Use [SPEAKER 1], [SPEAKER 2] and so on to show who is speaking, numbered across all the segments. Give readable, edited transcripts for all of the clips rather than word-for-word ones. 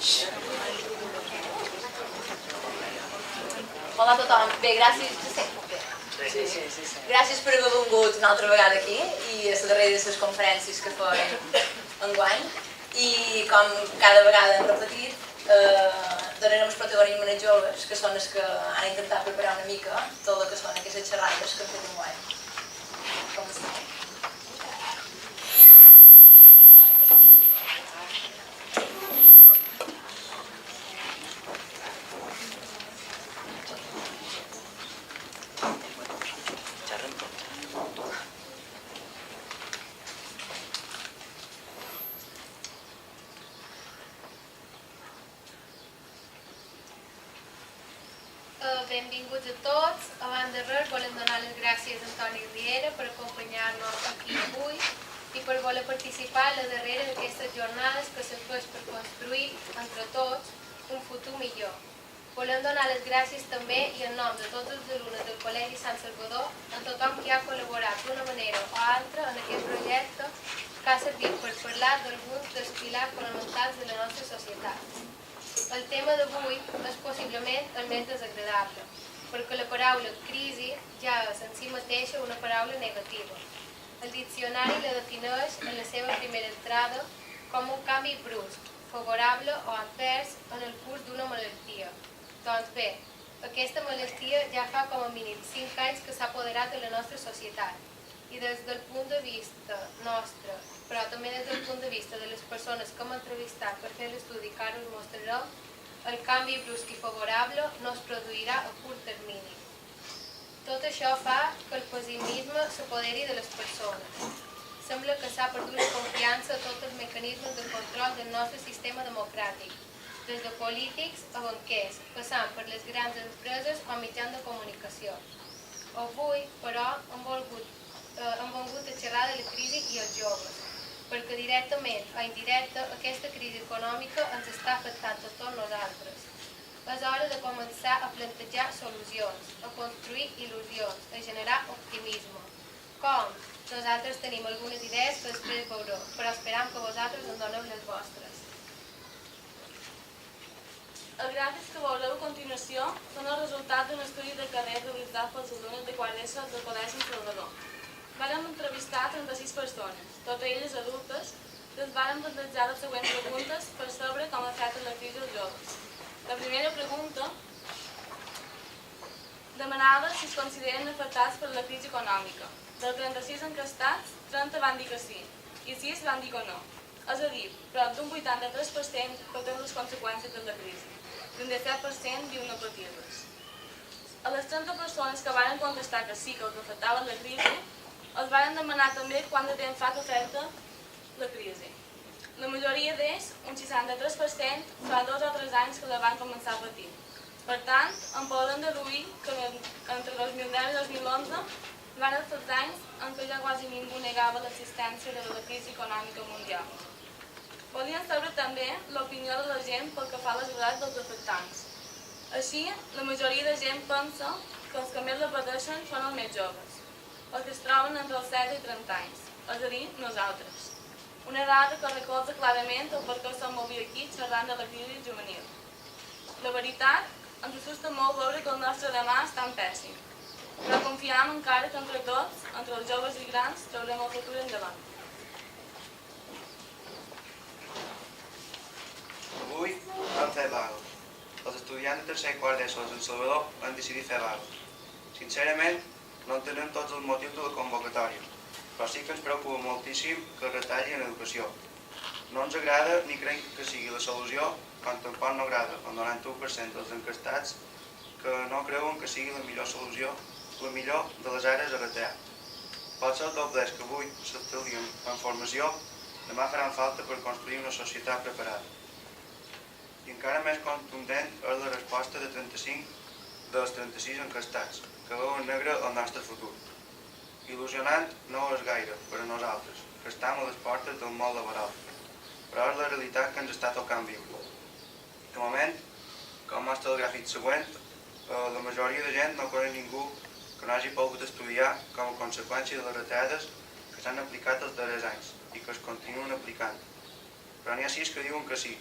[SPEAKER 1] Hola a tothom. Bé, gràcies. Gràcies per haver vingut una altra vegada aquí i a la darrera de les conferències que feien enguany. I com cada vegada hem repetit, donarem el protagonisme als joves, que són els que han intentat preparar una mica tot el que són aquestes xerrades que hem fet enguany. Comencem.
[SPEAKER 2] Benvinguts a tots. Abans de res volem donar les gràcies a Antoni Riera per acompanyar-nos aquí avui i per voler participar a la darrera d'aquestes jornades que serveix per construir entre tots un futur millor. Volem donar les gràcies també i en nom de tots els alumnes del Col·legi Sant Salvador a tothom que ha col·laborat d'una manera o altra en aquest projecte que ha servit per parlar d'alguns dels pilars fonamentals de la nostra societat. El tema d'avui és possiblement el més desagradable, perquè la paraula crisi ja és en si mateixa una paraula negativa. El diccionari la defineix en la seva primera entrada com un canvi brusc, favorable o advers en el curs d'una malaltia. Doncs bé, aquesta malaltia ja fa com a mínim 5 anys que s'ha apoderat de la nostra societat i des del punt de vista nostre, però també des del punt de vista de les persones que hem entrevistat per fer l'estudi que ara us mostrarem, el canvi brusc i favorable no es produirà a curt termini. Tot això fa que el pessimisme s'apoderi de les persones. Sembla que s'ha perdut la confiança a tots els mecanismes de control del nostre sistema democràtic, des de polítics a banquers, passant per les grans empreses o mitjans de comunicació. Avui, però, hem volgut a xerrar de la crisi i els joves, perquè directament o indirecta aquesta crisi econòmica ens està afectant a tots nosaltres. És hora de començar a plantejar solucions, a construir il·lusions, a generar optimisme. Com? Nosaltres tenim algunes idees que després veureu, però esperam que vosaltres ens doneu les vostres.
[SPEAKER 3] Els gràfics que veureu a continuació són el resultat d'un estudi de carrer realitzat pels alumnes de quart d'ESO del Col·legi Sant Salvador. Vàrem entrevistar 36 persones, totes elles adultes, i els vàrem plantejar les següents preguntes per saber com afecta la crisi als joves. La primera pregunta demanava si es consideren afectats per la crisi econòmica. Dels 36 encastats, 30 van dir que sí, i 6 van dir que no. És a dir, prop d'un 83% pateix les conseqüències de la crisi, i un 17% diu no patir-les. A les 30 persones que varen contestar que sí que els afectava la crisi, els varen demanar també quant de temps fa que afecta la crisi. La majoria d'ells, un 63%, fa 2 o 3 anys que la van començar a patir. Per tant, en podem deduir que entre 2010 i 2011 van ser els anys en què ja quasi ningú negava l'existència de la crisi econòmica mundial. Volien saber també l'opinió de la gent pel que fa a les edats dels afectants. Així, la majoria de gent pensa que els que més la pateixen són els més joves, els que es troben entre els 16 i 30 anys, és a dir, nosaltres. Una dada que recolza clarament el per què som avui aquí xerrant de la crisi juvenil. La veritat, ens assusta molt veure que el nostre demà és tan pèssim, però confiem encara que entre tots, entre els joves i grans, traurem el futur endavant.
[SPEAKER 4] Avui vam fer vaga. Els estudiants de tercer i quart d'ESO de Sant Salvador van decidir fer vaga. Sincerament, no entenem tots els motius de la convocatòria, però sí que ens preocupa moltíssim que es retalli en educació. No ens agrada ni creiem que sigui la solució, quan tampoc no agrada el 91% dels encastats que no creuen que sigui la millor solució, la millor de les àrees a retallar. Pot ser el doblers que avui s'estalvien en formació, demà faran falta per construir una societat preparada. I encara més contundent és la resposta de 35 dels 36 encastats, que veuen negre el nostre futur. Il·lusionant no és gaire per a nosaltres, que estem a les portes del món laboral, però és la realitat que ens està tocant viure. De moment, com mostra el gràfic següent, la majoria de gent no coneix ningú que no hagi pogut estudiar com a conseqüència de les retallades que s'han aplicat els darrers anys i que es continuen aplicant. Però n'hi ha 6 que diuen que sí,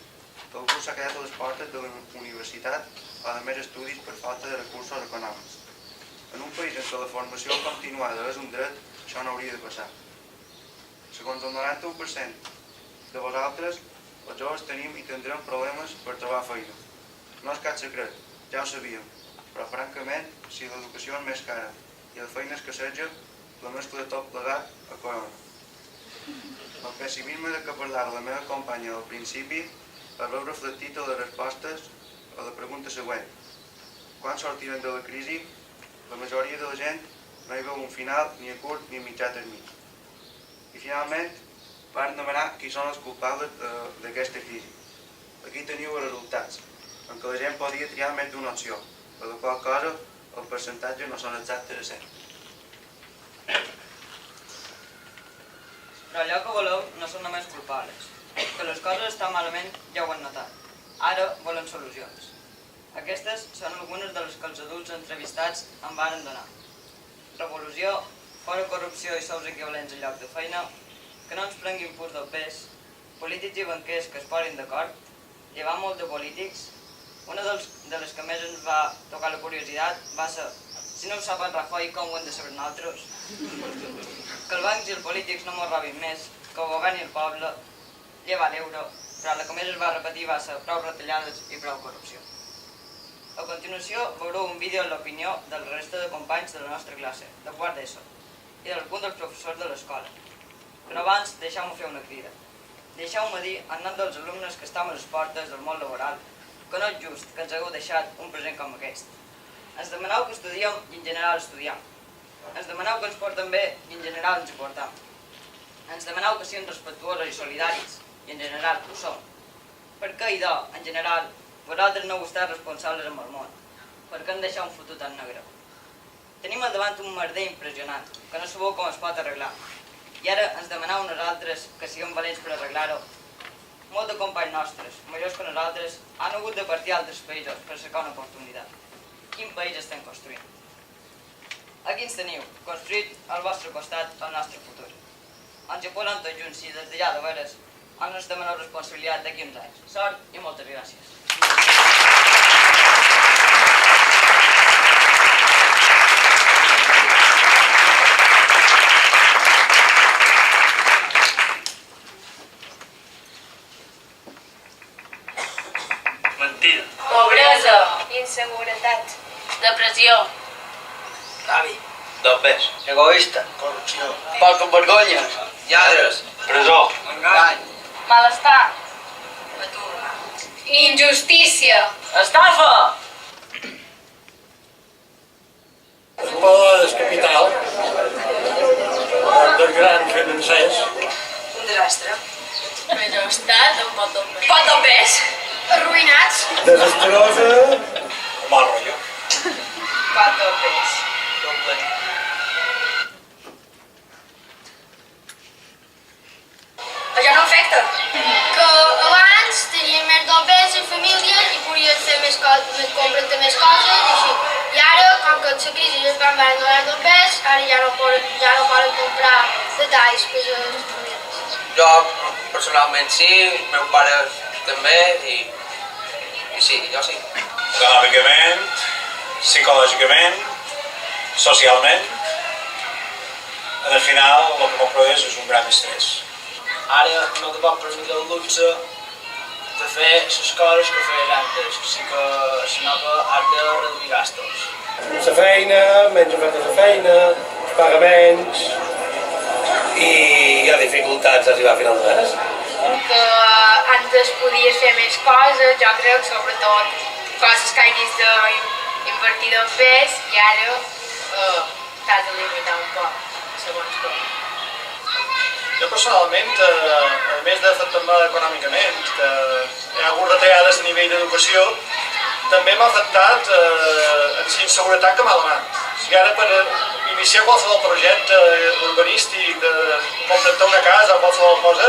[SPEAKER 4] que algú s'ha quedat a les portes de la universitat o de més estudis per falta de recursos econòmics. En un país en què la formació continuada és un dret, això no hauria de passar. Segons el 91% de vosaltres, els joves tenim i tindrem problemes per trobar feina. No és cap secret, ja ho sabíem, però francament, si l'educació és més cara i la feina escasseja, la mescla de tot plegat a corona. El pessimisme de què parlava la meva companya al principi es veu reflectit a les respostes a la pregunta següent. Quan sortirem de la crisi, la majoria de la gent no hi veu un final ni a curt ni a mitjà termini. I finalment, van demanar qui són els culpables d'aquesta crisi. Aquí teniu els resultats, en què la gent podia triar més d'una opció, per la qual cosa el percentatge no són exactes a 100.
[SPEAKER 5] Però allò que voleu no són només culpables. Que les coses estan malament ja ho han notat. Ara volen solucions. Aquestes són algunes de les que els adults entrevistats em varen donar. Revolució, fora corrupció i sous equivalents en lloc de feina, que no ens prenguin purs del pes, polítics i banquers que es posin d'acord, llevar molt de polítics. Una de les que més ens va tocar la curiositat va ser si no ho sap el Rajoy, com ho hem de saber nosaltres? Que els bancs i els polítics no mos robin més, que el govern i el poble lleva l'euro, però la que més es va repetir va ser prou retallades i prou corrupció. A continuació veureu un vídeo en l'opinió del resta de companys de la nostra classe, de quart d'ESO, i d'algun dels professors de l'escola. Però abans deixeu-me fer una crida. Deixeu-me dir, en nom dels alumnes que estem a les portes del món laboral, que no és just que ens hagueu deixat un present com aquest. Ens demaneu que estudiem i en general estudiem. Ens demaneu que ens portem bé i en general ens hi portem. Ens demaneu que siguem respectuosos i solidaris i en general ho som. Per què, idò, en general, vosaltres no heu estat responsables amb el món? Per què hem deixat un futur tan negre? Tenim al davant un merder impressionant, que no sabeu com es pot arreglar. I ara ens demaneu nosaltres que siguem valents per arreglar-ho. Molts de companys nostres, majors que nosaltres, han hagut de partir a altres països per cercar una oportunitat. Quin país estem construint? Aquí ens teniu, construït al vostre costat el nostre futur. Ens hi posem tots junts i des de ja de veres ens demaneu responsabilitat d'aquí uns anys. Sort i moltes gràcies.
[SPEAKER 6] Mentida.
[SPEAKER 2] Pobresa, inseguretat, depressió,
[SPEAKER 6] Gavi. Dobbes.
[SPEAKER 7] Egoista.
[SPEAKER 6] Corrupció.
[SPEAKER 7] Poca vergonya.
[SPEAKER 6] Lladres. Presó. Engany.
[SPEAKER 2] malestar, injustícia,
[SPEAKER 5] Estafa!
[SPEAKER 6] El poder del capital, dels grans financers,
[SPEAKER 1] Un desastre.
[SPEAKER 2] però estat un pot d'ombres.
[SPEAKER 1] Pot del pes.
[SPEAKER 2] Arruïnats,
[SPEAKER 6] desastrosa, mal rotllo.
[SPEAKER 1] Pot del pes. Això no afecta.
[SPEAKER 8] Que abans tenia més dobbers en família i podia fer més compres de més coses i així. I ara, com que la crisi es van donar dobbers, ara ja no poden comprar detalls per a les famílies.
[SPEAKER 7] Jo personalment sí, els meus pares també i sí, jo sí.
[SPEAKER 9] Econòmicament, psicològicament, socialment, al final el que m'ho produeix és un gran estrès.
[SPEAKER 10] Ara no te pot permetre el luxe de fer les coses que feies antes, sinó que has de reduir gastos.
[SPEAKER 6] La feina, menys ofertes de feina, els pagaments i hi ha dificultats d'arribar a final de mes.
[SPEAKER 8] Que antes podies fer més coses, jo crec, sobretot coses que haguis d'invertir en pes i ara t'has de limitar un poc, segons com.
[SPEAKER 10] Jo personalment, a més d'afectar-me econòmicament, que hi ha hagut retallades a nivell d'educació, també m'ha afectat en la inseguretat que m'ha donat. Si ara per iniciar qualsevol projecte urbanístic, de contractar una casa o qualsevol cosa,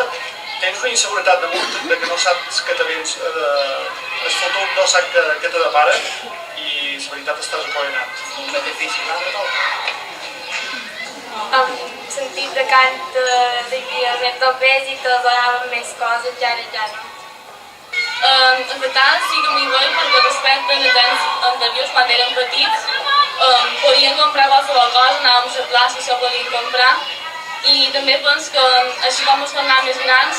[SPEAKER 10] tens una inseguretat damunt de que no saps què te vens, el futur no sap què te depara i la veritat estàs acollonat. És difícil, de tot.
[SPEAKER 8] Amb sentit de cant hi havia més dobbers i te donaven més coses i ara ja no.
[SPEAKER 3] Afectats sí que m'hi veig perquè respecte als anys anteriors, quan érem petits, podien comprar qualsevol cosa, anàvem a la plaça i s'ho podien comprar. I també penso que així com ens tornem més grans,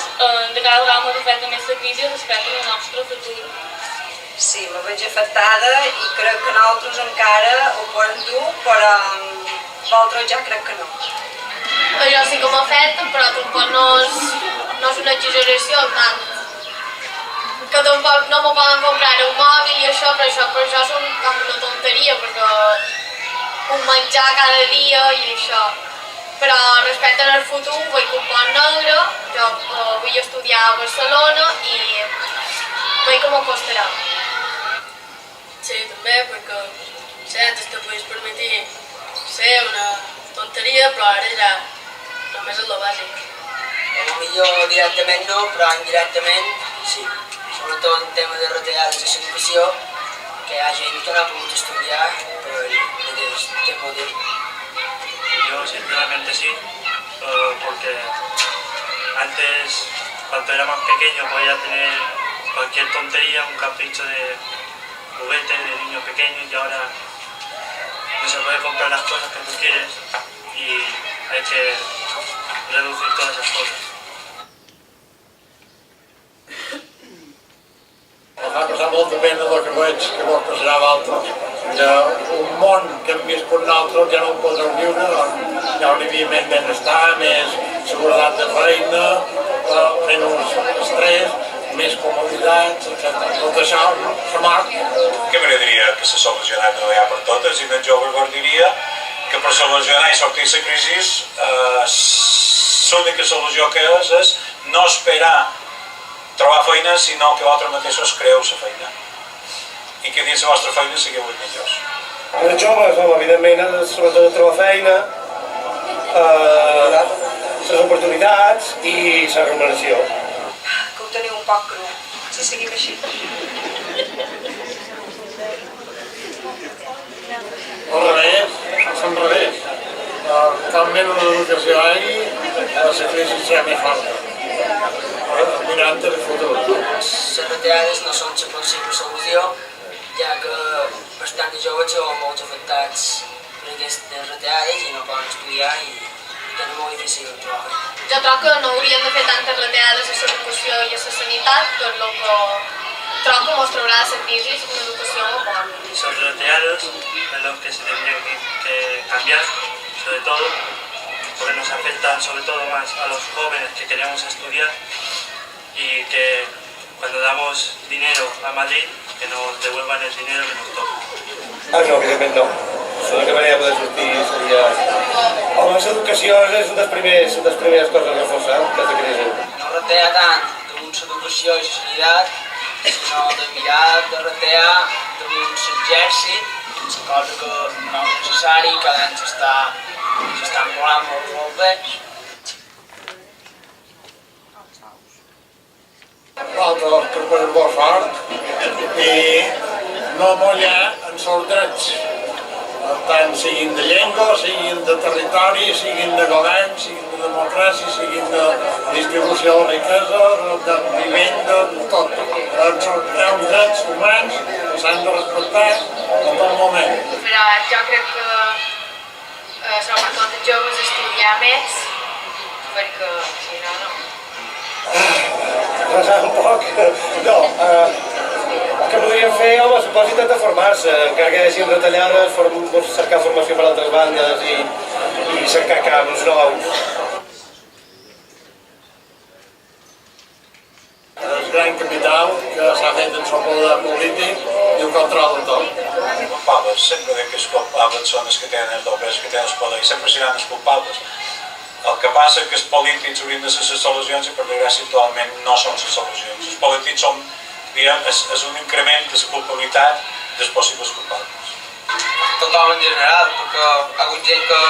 [SPEAKER 3] de cada vegada ens afecta més la crisi respecte al nostre futur.
[SPEAKER 11] Sí, me veig afectada i crec que nosaltres encara ho podem dur, però vosaltres ja crec que no.
[SPEAKER 8] Això sí que m'afecta, però tampoc no és una exageració tant. Que tampoc no me poden comprar un mòbil i això, però això és com una tonteria, perquè un menjar cada dia i això. Però respecte al futur, vull que un pont negre, jo vull estudiar a Barcelona i vull que m'ho costarà.
[SPEAKER 12] Sí, també, perquè antes te podies permetir ser una tonteria, però ara ja només és el bàsic.
[SPEAKER 5] Potser directament no, però indirectament sí. Sobretot en tema de retallades de l'educació, que hi ha gent que no ha pogut estudiar per aquest motiu.
[SPEAKER 10] Yo sinceramente sí, porque antes, cuando era más pequeño, podía tener cualquier tontería, un capricho de juguete de niño pequeño, y ahora no se puede comprar las cosas que tú quieres y hay que reducir todas esas cosas.
[SPEAKER 13] M'ha passat molta pena del que veig que vos passarà a d'altres. Un món que hem viscut nosaltres ja no ho podrem viure, hi ha un havia més benestar, més seguretat de feina, menys estrès, més comoditats, etc. Tot això s'ha mort.
[SPEAKER 9] Que m'agradaria que se solucionés de vegada per totes i dels joves vos diria que per solucionar i sortir de la crisi l'única solució que és no esperar trobar feina, sinó que vosaltres mateixos creeu la feina i que dins la vostra feina sigueu els millors.
[SPEAKER 6] Els joves, evidentment, sobretot trobar feina, les oportunitats i la remuneració.
[SPEAKER 11] Que ho teniu un poc cru, si seguim així.
[SPEAKER 13] Al revés, és al revés. Tal menys l'educació hi ha, la crisi serà més forta. Mirant el futur.
[SPEAKER 5] Les retallades no són la possible solució, ja que bastants joves són molt afectats per aquestes retallades i no poden estudiar i tenen molt difícil trobar feina.
[SPEAKER 8] Jo trobo que no hauríem de fer tantes retallades a l'educació i a la sanitat, per lo que trobo que ens traurà la crisi una educació molt bona.
[SPEAKER 10] Las retallades es lo que se tendría que cambiar, sobre todo, porque nos afectan sobre todo más a los jóvenes que queremos estudiar y que cuando damos dinero a Madrid, que nos devuelvan el dinero que nos toca.
[SPEAKER 6] No, evidentment no. L'única manera de poder sortir seria... Home, l'educació és una de les primeres coses a reforçar aquesta crisi.
[SPEAKER 5] No retallar tant damunt l'educació i la sanitat, sinó de mirar de retallar damunt l'exèrcit, cosa que no és necessari, cada any s'està enrolant molt bé.
[SPEAKER 13] Nosaltres que podem bo fort i no mollar en els drets, tant siguin de llengua, siguin de territori, siguin de govern, siguin de democràcia, siguin de distribució de riquesa, de vivenda, de tot. Hi ha uns drets humans que s'han de respectar en tot moment.
[SPEAKER 8] Però jo crec que sobretot els joves estudiar més, perquè si no, no.
[SPEAKER 6] Un poc, no. Que podríem fer, home, suposo intentar formar-se, encara que hagin retallades, cercar formació per altres bandes i cercar camps nous.
[SPEAKER 13] El gran capital que s'ha fet en el poder polític i el control de tot.
[SPEAKER 9] Els culpables, sempre que els culpables són els que tenen els dobles, que tenen el poder, i sempre seran els culpables. El que passa és que els polítics haurien de ser les solucions i per desgràcia actualment no són les solucions. Els polítics són, és un increment de la culpabilitat dels possibles culpables.
[SPEAKER 7] Tothom en general, perquè hi ha hagut gent que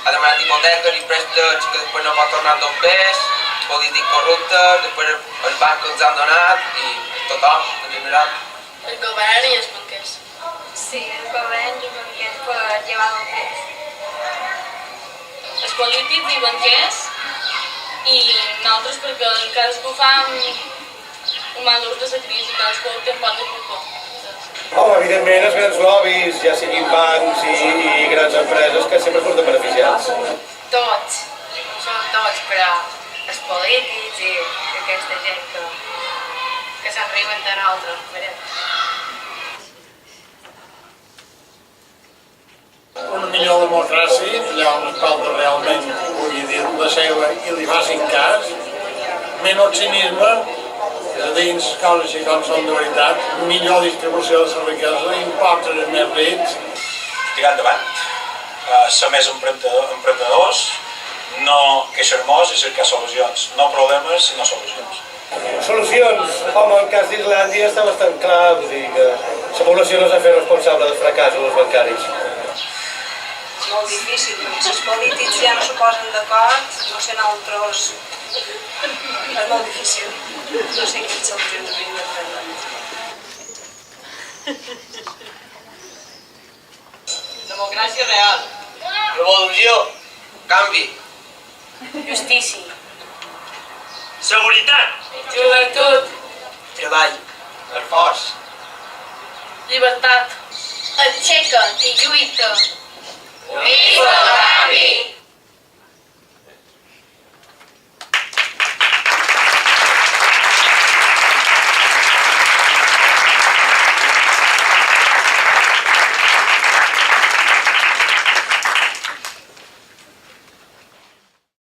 [SPEAKER 7] ha demanat hipoteques i préstecs que després no pot tornar d'on ves, polítics corruptes, després els bancs els han donat i tothom en general.
[SPEAKER 12] El govern i els banquers.
[SPEAKER 8] Sí, el govern i els banquers per llevar el pes.
[SPEAKER 3] Els polítics i banquers i nosaltres perquè cadascú fa un
[SPEAKER 12] comandos de la crisi, cadascú té un pot de culpa.
[SPEAKER 6] Home, evidentment, els grans lobbies, ja siguin bancs i grans empreses, que sempre surten beneficiats.
[SPEAKER 14] Tots, són tots, però els polítics i aquesta gent que se'n riuen de nosaltres.
[SPEAKER 13] Una millor democràcia, allà on es falta realment, pugui dir la seva i li facin cas, menys cinisme, és a dir, coses i com són de veritat, millor distribució de la riquesa, impostos als més rics.
[SPEAKER 9] Tirar endavant, ser més emprenedors, no queixar-nos i cercar solucions, no problemes sinó solucions.
[SPEAKER 6] Solucions, home, en el cas d'Islàndia està bastant clar, vull dir que la població no s'ha fet responsable dels fracassos bancaris.
[SPEAKER 11] És molt difícil, si els polítics ja no s'ho posen d'acord, no sé nosaltres... És molt difícil. No sé quines solucions hauríem de prendre.
[SPEAKER 12] Democràcia real.
[SPEAKER 7] Revolució. Canvi.
[SPEAKER 14] Justícia.
[SPEAKER 7] Seguretat.
[SPEAKER 12] Joventut.
[SPEAKER 7] Treball. Esforç.
[SPEAKER 12] Llibertat.
[SPEAKER 8] Aixeca't i lluita.
[SPEAKER 14] Viva el canvi!